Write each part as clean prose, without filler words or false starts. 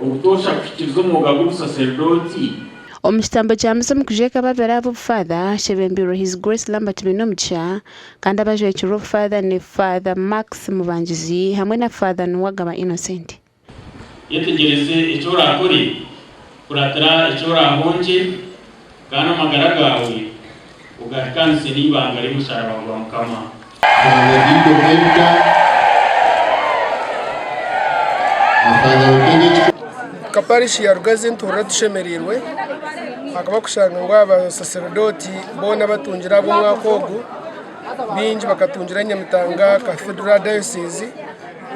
ubutosha kushikiriza umwuga w'ubusaserdoti. Omukitambo kya misa mukujeka babera abo Father Shebembiro His Grace Lambert Minomcha kandi abaje ekiro Father ne Father Max Mubangizi hamwe na Father Nwagaba Innocent. Yetegereze icyo urakore kuratira icyo urahonje kana amagara gawe ugakanse n'ibanga rimusharaba wa Mukama. Kaparishi ya Rugazi ntura dushemerirwe akaba kushanga ngo abasaserdoti bona batungira abo mwakogu binji bakatungira Nyamitanga Cathedral Diocese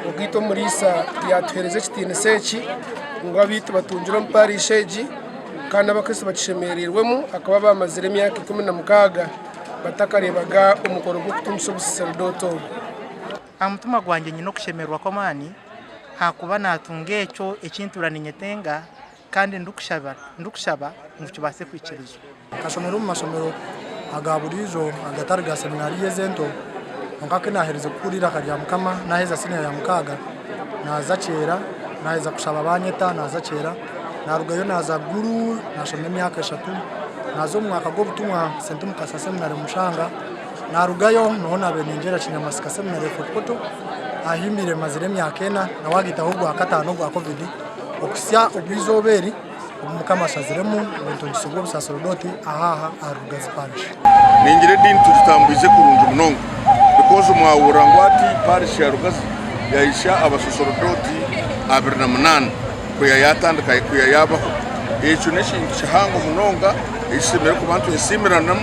ubwito murisa yatuhereze kitine sechi ngo abitu batungira mu parisheji kandi abakristo bakishemerirwemo akaba bamazire myaka 16 batakarebaga umukoro gwo kutumisa ubusaserdoti. Amutuma gwanje nyino kushemerwa ko mani hakuba natunge echo ekinturani nyetenga kandi ndukushaba mukibase kwikirizo kasomero mu masomero agaburizo agatarga seminari yezento nkake nahereze kurira karya Mukama naheza sine ya mukaga naza cera naheza kushaba abanyeta naza cera narugayo naza guru nashomye myaka 3 nazo mwaka go butumwa sentu mukasa seminari mushanga narugayo nona beningera kinyamasika seminari fotopoto ahimbire mazire myakena na wagita ahubwo akatano gwa covid okusya ubizoberi Mukama shaziremu bintu gisubwo busaserdoti ahaha Rugazi parish ningire din tutambuje kurunja munongo because mwawura ngwati parish ya Rugazi yaisha abasaserdoti 28 kuya yatandika kuya yabaho echo neshintu chahango munonga isimere ku bantu esimirana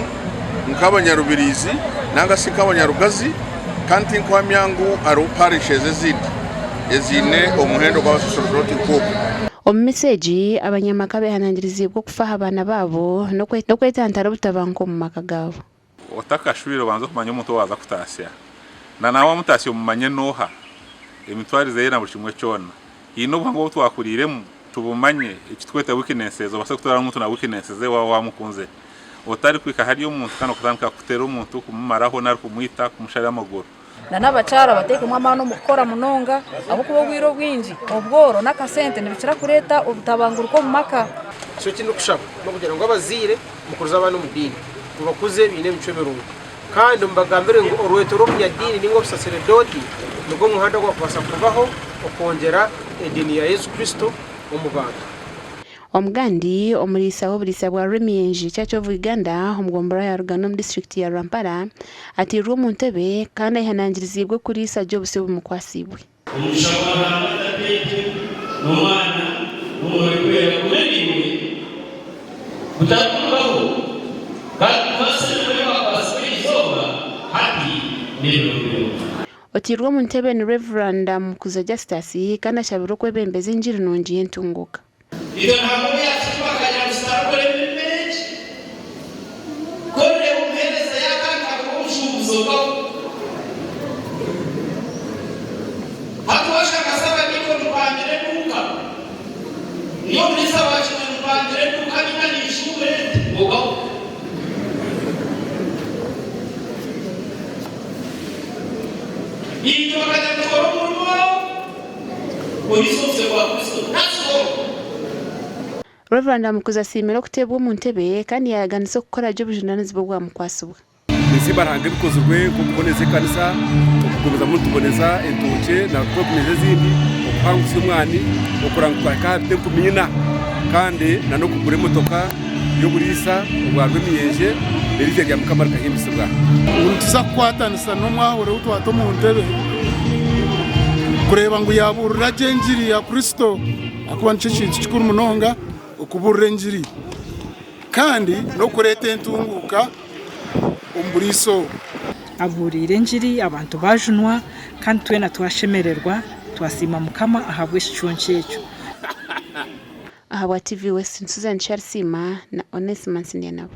nk'abanyarubirizi nanga sik'abanyarugazi kandi kwa myangu aro parish ezine omuhendo kwa saserdoti ko omumeseji abanyamaka behanangirizibwo kufaha abana babo no kwetantara butabanko mu makagabo otakashwiro banzo kumanya umuntu waza kutasya na nawe mutasyo mumanye noha emitwarize yera buri kimwe cyona ino bwango twakuriremo tubumanye ikitweta weaknesses obasa kutara umuntu na weaknesses wa mukunze otari kwika hari umuntu kana kutanka kutera umuntu kumumaraho nari kumwita kumushara amaguru na nabacara bateke mwamano mukora munonga abo kubo gwiro bwinji obworo nakasente nibikira kureta ubutabanguruko mu maka cyo kintu kushaka no kugira ngo abazire mukuruza abantu mu dini tubakuze bine bicemerungu kandi mbagambere ngo orweto ro ya dini ningo busaserdoti nugo muhanda gwa kubasa kubaho okongera edini ya Yesu Kristo umubantu. Omugandi omulisa w'obulisa bwa Remienji Church of Uganda omugombora ya Rugano district ya Rampara ati rumu ntebe kandi ihanangirizibwe kuri sajjo buse bumukwasibwe Umushawara atatete nomana n'umukwera kumeniwe utakubaho kandi basere bakasirizoba hati nibyo otirwa mu ntebe ni Reverend Mukuza Justice kandi ashabiro kwebembeza injiri nongiye ntunguka Ito ntabwo yatuma kanya musarukore menshi kore umhereza yakanga kumushubuzo ko hatwasha kasaba niko rupandire nuka niyo mlisa wacu rupandire nuka ni ishure ugo ito kanya mukoro murimo urisose kwa Kristo natso Reverend Mukuza simero kutebwa mu ntebe kandi yaganise gukora byo bujunanizi bwo bwamukwasubwa Nisi barange bikozwe ko kuboneze kanisa okukomeza muntu boneza entoke na ko kumeze zindi okuhangusa umwani okurangwa ka tempo mina kandi na no kugure motoka yo burisa ubwarwe miyeje berize rya Mukama kahimbisubwa untiza kwatanisa no mwahore utwato mu ntebe kureba ngo yaburura jenjiri ya Kristo akuba ncicitse kikuru munonga okuburira njiri kandi no kureta entunguka umburiso aburire njiri abantu bajunwa kandi twena twashemererwa twasima Mukama ahabwe shicyoncecho ahabwa TV West Susan Charsima na Onesmus Nyanabo.